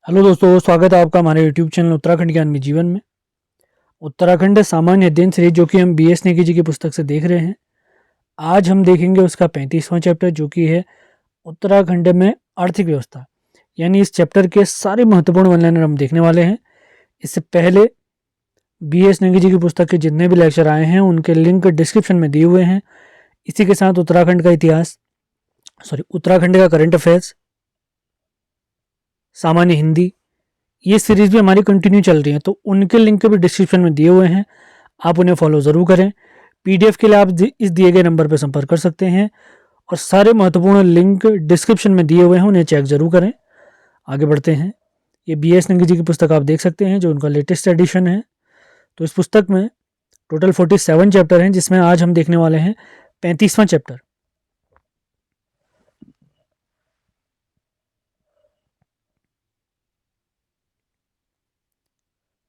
Hello दोस्तों, स्वागत है आपका हमारे यूट्यूब चैनल उत्तराखंड ज्ञान में जीवन में। उत्तराखंड सामान्य अध्ययन सीरीज जो कि हम BS नेगी जी की पुस्तक से देख रहे हैं। आज हम देखेंगे उसका 35वां चैप्टर जो कि है उत्तराखंड में आर्थिक व्यवस्था। यानी इस चैप्टर के सारे महत्वपूर्ण वन लाइनर हम देखने वाले हैं। इससे पहले BS नेगी जी की पुस्तक के जितने भी लेक्चर आए हैं उनके लिंक डिस्क्रिप्शन में दिए हुए हैं। इसी के साथ उत्तराखंड का इतिहास, उत्तराखंड का करंट अफेयर्स, सामान्य हिंदी, ये सीरीज भी हमारी कंटिन्यू चल रही है, तो उनके लिंक भी डिस्क्रिप्शन में दिए हुए हैं। आप उन्हें फॉलो ज़रूर करें। PDF के लिए आप इस दिए गए नंबर पर संपर्क कर सकते हैं और सारे महत्वपूर्ण लिंक डिस्क्रिप्शन में दिए हुए हैं, उन्हें चेक ज़रूर करें। आगे बढ़ते हैं। ये BS नेगी जी की पुस्तक आप देख सकते हैं जो उनका लेटेस्ट एडिशन है। तो इस पुस्तक में टोटल 47 चैप्टर हैं, जिसमें आज हम देखने वाले हैं 35वां चैप्टर।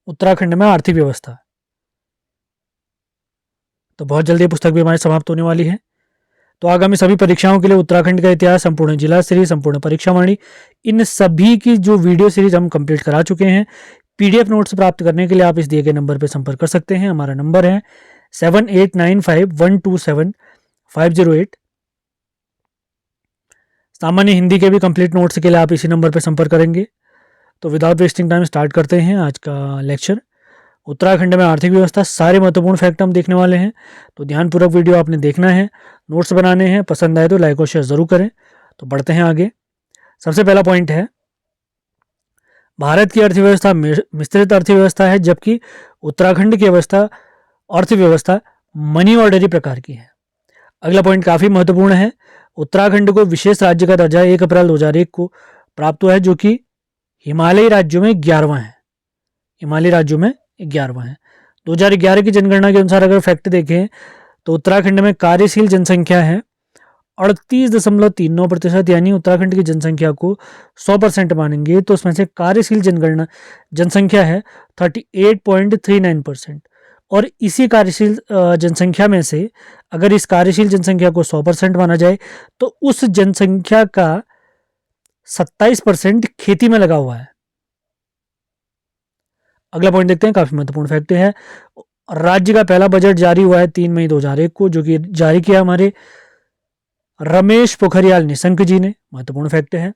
उत्तराखंड में आर्थिक व्यवस्था। तो बहुत जल्दी पुस्तक भी हमारी समाप्त होने वाली है। तो आगामी सभी परीक्षाओं के लिए उत्तराखंड का इतिहास, संपूर्ण जिला सीरीज, संपूर्ण परीक्षावाणी, इन सभी की जो वीडियो सीरीज हम कंप्लीट करा चुके हैं। PDF नोट्स प्राप्त करने के लिए आप इस दिए गए नंबर पर संपर्क कर सकते हैं। हमारा नंबर है 7895127508। सामान्य हिंदी के भी कंप्लीट नोट्स के लिए आप इसी नंबर पर संपर्क करेंगे। तो विदाउट वेस्टिंग टाइम स्टार्ट करते हैं आज का लेक्चर। उत्तराखंड में आर्थिक व्यवस्था, सारे महत्वपूर्ण फैक्ट हम देखने वाले हैं। तो ध्यानपूर्वक वीडियो आपने देखना है, नोट्स बनाने हैं। पसंद आए तो लाइक और शेयर जरूर करें। तो बढ़ते हैं आगे। सबसे पहला पॉइंट है, भारत की अर्थव्यवस्था मिश्रित अर्थव्यवस्था है, जबकि उत्तराखंड की अर्थव्यवस्था मनी ऑर्डरी प्रकार की है। अगला पॉइंट काफी महत्वपूर्ण है। उत्तराखंड को विशेष राज्य का दर्जा 1 अप्रैल 2001 को प्राप्त हुआ है, जो कि हिमालयी राज्यों में 11वां है। हिमालयी राज्यों में 11वां है। 2011 की जनगणना के अनुसार अगर फैक्ट देखें तो उत्तराखंड में कार्यशील जनसंख्या है 38.39%। यानी उत्तराखंड की जनसंख्या को 100% मानेंगे तो उसमें से कार्यशील जनसंख्या है 38.39%। और इसी कार्यशील जनसंख्या में से अगर इस कार्यशील जनसंख्या को 100% माना जाए तो उस जनसंख्या का 27% खेती में लगा हुआ है। अगला पॉइंट देखते हैं, काफी महत्वपूर्ण फैक्ट है। राज्य का पहला बजट जारी हुआ है 3 मई 2001 को, जो कि जारी किया हमारे रमेश पोखरियाल निशंक जी ने। महत्वपूर्ण फैक्ट है।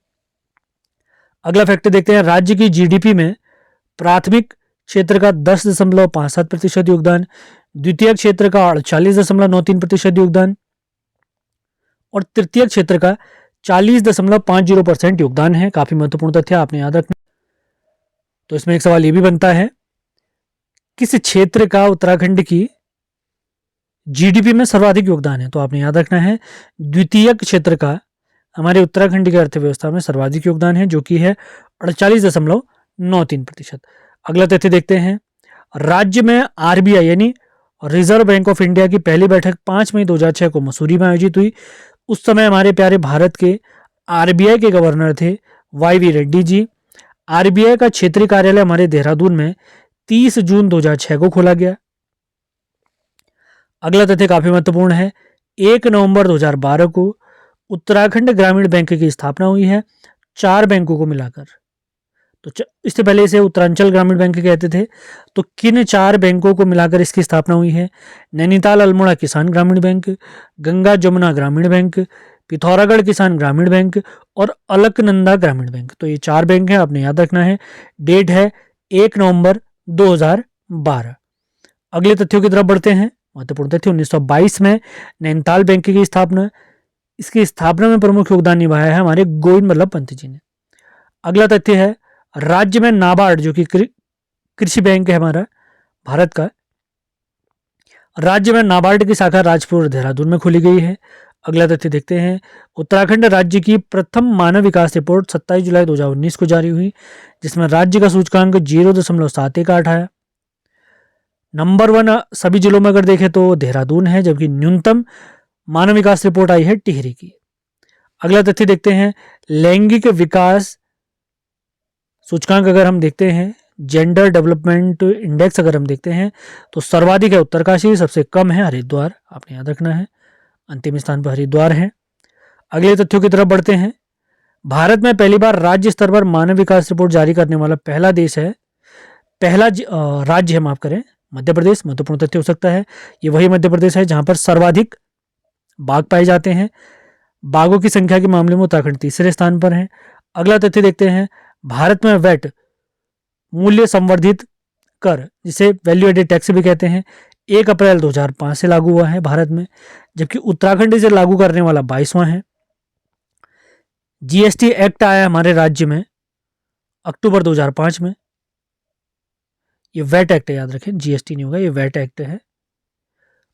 अगला फैक्ट देखते हैं, राज्य की GDP में प्राथमिक क्षेत्र का 10.57% योगदान, द्वितीय क्षेत्र का 48.93% योगदान और तृतीय क्षेत्र का 40.50% योगदान है। काफी महत्वपूर्ण तथ्य आपने याद रखना। तो इसमें एक सवाल ये भी बनता है, किस क्षेत्र का उत्तराखंड की GDP में सर्वाधिक योगदान है? तो आपने याद रखना है द्वितीय क्षेत्र का हमारे उत्तराखंड की अर्थव्यवस्था में सर्वाधिक योगदान है, जो कि है 48.93%। अगला तथ्य देखते हैं, राज्य में RBI यानी रिजर्व बैंक ऑफ इंडिया की पहली बैठक 5 मई 2006 को मसूरी में आयोजित हुई। उस समय हमारे प्यारे भारत के RBI के गवर्नर थे YV रेड्डी जी। RBI का क्षेत्रीय कार्यालय हमारे देहरादून में 30 जून 2006 को खोला गया। अगला तथ्य काफी महत्वपूर्ण है, 1 नवंबर 2012 को उत्तराखंड ग्रामीण बैंक की स्थापना हुई है 4 बैंकों को मिलाकर। तो इससे पहले इसे उत्तरांचल ग्रामीण बैंक कहते थे। तो किन 4 बैंकों को मिलाकर इसकी स्थापना हुई है? नैनीताल अल्मोड़ा किसान ग्रामीण बैंक, गंगा जमुना ग्रामीण बैंक, पिथौरागढ़ किसान ग्रामीण बैंक और अलकनंदा ग्रामीण बैंक। तो ये 4 बैंक हैं, आपने याद रखना है। डेट है 1 नवंबर 2012। अगले तथ्यों की तरफ बढ़ते हैं। महत्वपूर्ण तथ्य, 1922 में नैनीताल बैंक की स्थापना। इसकी स्थापना में प्रमुख योगदान निभाया है हमारे गोविंद बल्लभ पंत जी ने। अगला तथ्य है, राज्य में नाबार्ड जो कि कृषि बैंक है हमारा भारत का, राज्य में नाबार्ड की शाखा राजपुर और देहरादून में खोली गई है। अगला तथ्य देखते हैं, उत्तराखंड राज्य की प्रथम मानव विकास रिपोर्ट 27 जुलाई 2019 को जारी हुई, जिसमें राज्य का सूचकांक 0.718 आया। नंबर 1 सभी जिलों में अगर देखें तो देहरादून है, जबकि न्यूनतम मानव विकास रिपोर्ट आई है टिहरी की। अगला तथ्य देखते हैं, लैंगिक विकास सूचकांक अगर हम देखते हैं, जेंडर डेवलपमेंट इंडेक्स अगर हम देखते हैं तो सर्वाधिक है उत्तरकाशी, सबसे कम है हरिद्वार। आपने याद रखना है, अंतिम स्थान पर हरिद्वार है। अगले तथ्यों की तरफ बढ़ते हैं। भारत में पहली बार राज्य स्तर पर मानव विकास रिपोर्ट जारी करने वाला पहला देश है, राज्य है, माफ करें, मध्य प्रदेश। महत्वपूर्ण तथ्य हो सकता है ये वही मध्य प्रदेश है जहां पर सर्वाधिक बाघ पाए जाते हैं। बाघों की संख्या के मामले में उत्तराखंड तीसरे स्थान पर है। अगला तथ्य देखते हैं, भारत में वैट मूल्य संवर्धित कर, जिसे वैल्यू एडेड टैक्स भी कहते हैं, 1 अप्रैल 2005 से लागू हुआ है भारत में, जबकि उत्तराखंड इसे लागू करने वाला 22वां है। जीएसटी एक्ट आया हमारे राज्य में अक्टूबर 2005 में। ये वैट एक्ट है, याद रखें, जीएसटी नहीं होगा, ये वैट एक्ट है।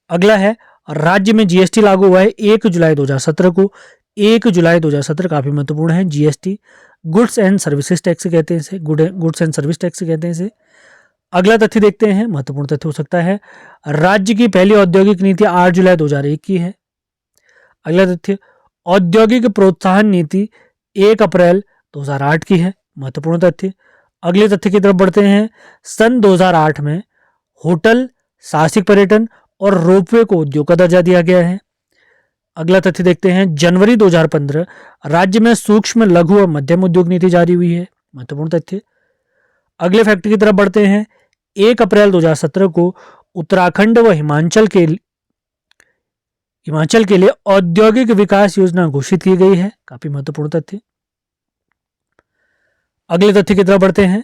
अगला है, राज्य में जीएसटी लागू हुआ है 1 जुलाई 2017 को। 1 जुलाई 2017 काफी महत्वपूर्ण है। GST goods and services tax कहते हैं इसे, गुड्स एंड सर्विस टैक्स कहते हैं इसे। अगला तथ्य देखते हैं, महत्वपूर्ण तथ्य हो सकता है, राज्य की पहली औद्योगिक नीति 8 जुलाई 2001 की है। अगला तथ्य, औद्योगिक प्रोत्साहन नीति 1 अप्रैल 2008 की है, महत्वपूर्ण तथ्य। अगले तथ्य की तरफ बढ़ते हैं, सन 2008 में होटल, साहसिक पर्यटन और रोपवे को उद्योग का दर्जा दिया गया है। अगला तथ्य देखते हैं, जनवरी 2015 राज्य में सूक्ष्म, लघु और मध्यम उद्योग नीति जारी हुई है, महत्वपूर्ण तथ्य। अगले फैक्ट की तरफ बढ़ते हैं, 1 अप्रैल 2017 को उत्तराखंड व हिमाचल के लिए औद्योगिक विकास योजना घोषित की गई है, काफी महत्वपूर्ण तथ्य। अगले तथ्य की तरफ बढ़ते हैं,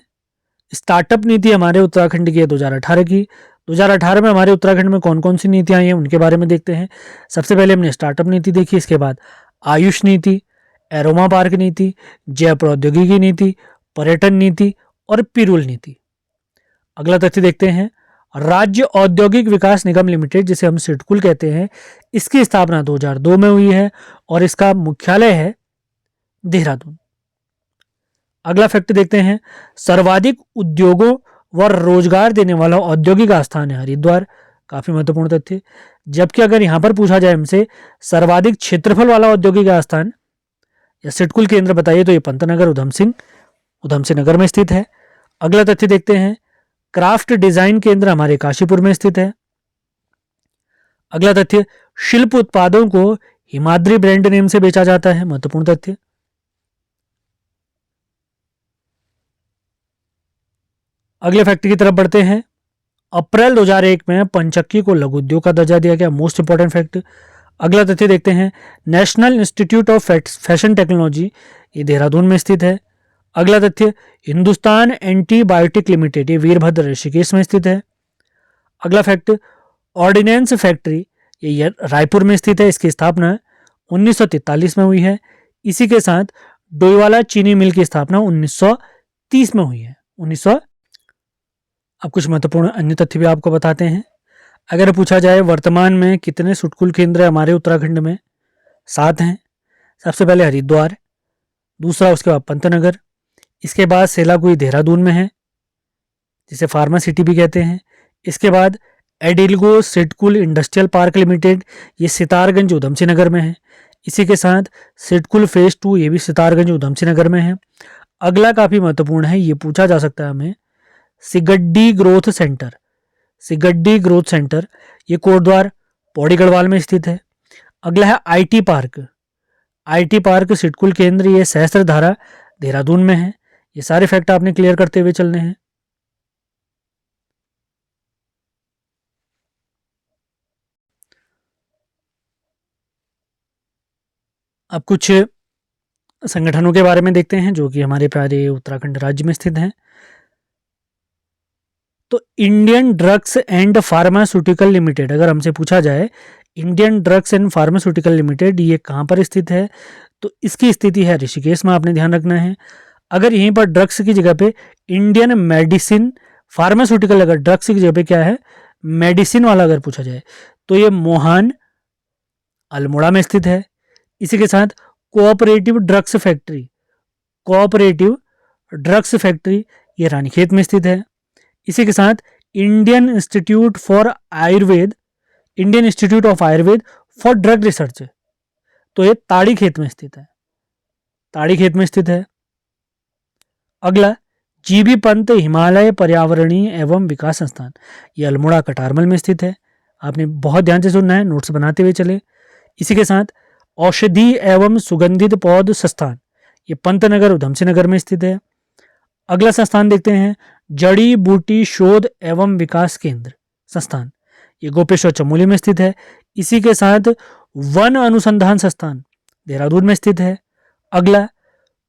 स्टार्टअप नीति हमारे उत्तराखंड की है 2018 की। 2018 में हमारे उत्तराखंड में कौन कौन सी नीतियां आई हैं उनके बारे में देखते हैं। सबसे पहले हमने स्टार्टअप नीति देखी, इसके बाद आयुष नीति, एरोमा पार्क नीति, जैव प्रौद्योगिकी नीति, पर्यटन नीति और पिरूल नीति। अगला तथ्य देखते हैं, राज्य औद्योगिक विकास निगम लिमिटेड, जिसे हम सिडकुल कहते हैं, इसकी स्थापना 2002 में हुई है और इसका मुख्यालय है देहरादून। अगला फैक्ट देखते हैं, सर्वाधिक उद्योगों व रोजगार देने वाला औद्योगिक आस्थान है हरिद्वार, काफी महत्वपूर्ण तथ्य। जबकि अगर यहां पर पूछा जाए हमसे सर्वाधिक क्षेत्रफल वाला औद्योगिक आस्थान या सिडकुल केंद्र बताइए, तो ये पंतनगर उधम सिंह नगर में स्थित है। अगला तथ्य देखते हैं, क्राफ्ट डिजाइन केंद्र हमारे काशीपुर में स्थित है। अगला तथ्य, शिल्प उत्पादों को हिमाद्री ब्रांड नेम से बेचा जाता है, महत्वपूर्ण तथ्य। अगले फैक्ट की तरफ बढ़ते हैं, अप्रैल 2001 में पंचक्की को लघु उद्योग का दर्जा दिया गया, मोस्ट इंपॉर्टेंट फैक्ट। अगला तथ्य देखते हैं, national institute of fashion technology ये देहरादून में स्थित है। अगला तथ्य, हिंदुस्तान एंटीबायोटिक लिमिटेड ये वीरभद्र ऋषिकेश में स्थित है। अगला फैक्ट, ऑर्डिनेंस फैक्ट्री ये रायपुर में स्थित है, इसकी स्थापना 1943 में हुई है। इसी के साथ डोईवाला चीनी मिल की स्थापना 1930 में हुई है। अब कुछ महत्वपूर्ण अन्य तथ्य भी आपको बताते हैं। अगर पूछा जाए वर्तमान में कितने सिडकुल केंद्र हमारे उत्तराखंड में, 7 हैं। सबसे पहले हरिद्वार, दूसरा उसके बाद पंतनगर, इसके बाद सेलाकुई देहरादून में है जिसे फार्मा सिटी भी कहते हैं। इसके बाद एडिलगो सिडकुल इंडस्ट्रियल पार्क लिमिटेड ये सितारगंज उधमसिंह नगर में है। इसी के साथ सिडकुल फेज 2 ये भी सितारगंज उधमसिंह नगर में है। अगला काफी महत्वपूर्ण है, ये पूछा जा सकता है हमें, सिगड्डी ग्रोथ सेंटर ये कोटद्वार पौड़ी गढ़वाल में स्थित है। अगला है आईटी पार्क सिडकुल केंद्र ये सहस्त्रधारा देहरादून में है। ये सारे फैक्ट आपने क्लियर करते हुए चलने हैं। अब कुछ संगठनों के बारे में देखते हैं जो कि हमारे प्यारे उत्तराखंड राज्य में स्थित हैं। तो Indian drugs and pharmaceutical limited, अगर हमसे पूछा जाए Indian drugs and pharmaceutical limited ये कहाँ पर स्थित है, तो इसकी स्थिति है ऋषिकेश में, आपने ध्यान रखना है। अगर यहीं पर ड्रग्स की जगह पे इंडियन मेडिसिन फार्मास्यूटिकल, अगर ड्रग्स की जगह पे क्या है मेडिसिन वाला अगर पूछा जाए तो ये मोहान अल्मोड़ा में स्थित है। इसी के साथ कोऑपरेटिव ड्रग्स फैक्ट्री ये रानीखेत में स्थित है। इसी के साथ Indian institute of Ayurveda for drug research तो ये ताड़ी खेत में स्थित है। अगला जीबी पंत हिमालय पर्यावरणीय एवं विकास संस्थान ये अल्मोड़ा कटारमल में स्थित है। आपने बहुत ध्यान से सुनना है, नोट्स बनाते हुए चले। इसी के साथ औषधि एवं सुगंधित पौध संस्थान ये पंतनगर उधमसिंह नगर में स्थित है। अगला संस्थान देखते हैं, जड़ी बूटी शोध एवं विकास केंद्र संस्थान, ये गोपेश्वर चमोली में स्थित है। इसी के साथ वन अनुसंधान संस्थान देहरादून में स्थित है। अगला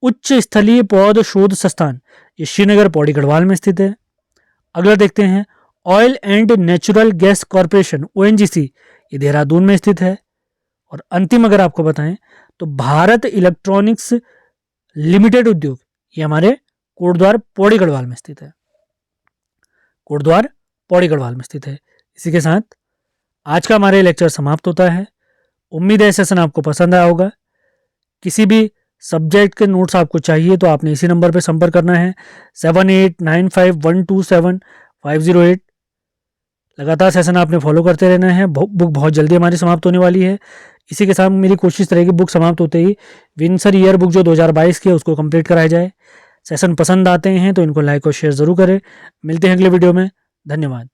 उच्च स्थलीय पौध शोध संस्थान, ये श्रीनगर पौड़ी गढ़वाल में स्थित है। अगला देखते हैं, oil and natural gas corporation ONGC, ये देहरादून में स्थित है। और अंतिम अगर आपको बताएं तो भारत इलेक्ट्रॉनिक्स लिमिटेड उद्योग, ये हमारे कोटद्वार पौड़ी गढ़वाल में स्थित है। कोटद्वार पौड़ी गढ़वाल में स्थित है। इसी के साथ आज का हमारे लेक्चर समाप्त होता है। उम्मीद है सेशन आपको पसंद आया होगा। किसी भी सब्जेक्ट के नोट्स आपको चाहिए तो आपने इसी नंबर पर संपर्क करना है 7895127508। लगातार सेशन आपने फॉलो करते रहना है। बुक बहुत जल्दी हमारी समाप्त होने वाली है। इसी के साथ मेरी कोशिश रहेगी बुक समाप्त होते ही विंसर ईयर बुक जो 2022 की है उसको कंप्लीट कराया जाए। सेशन पसंद आते हैं तो इनको लाइक और शेयर ज़रूर करें। मिलते हैं अगले वीडियो में। धन्यवाद।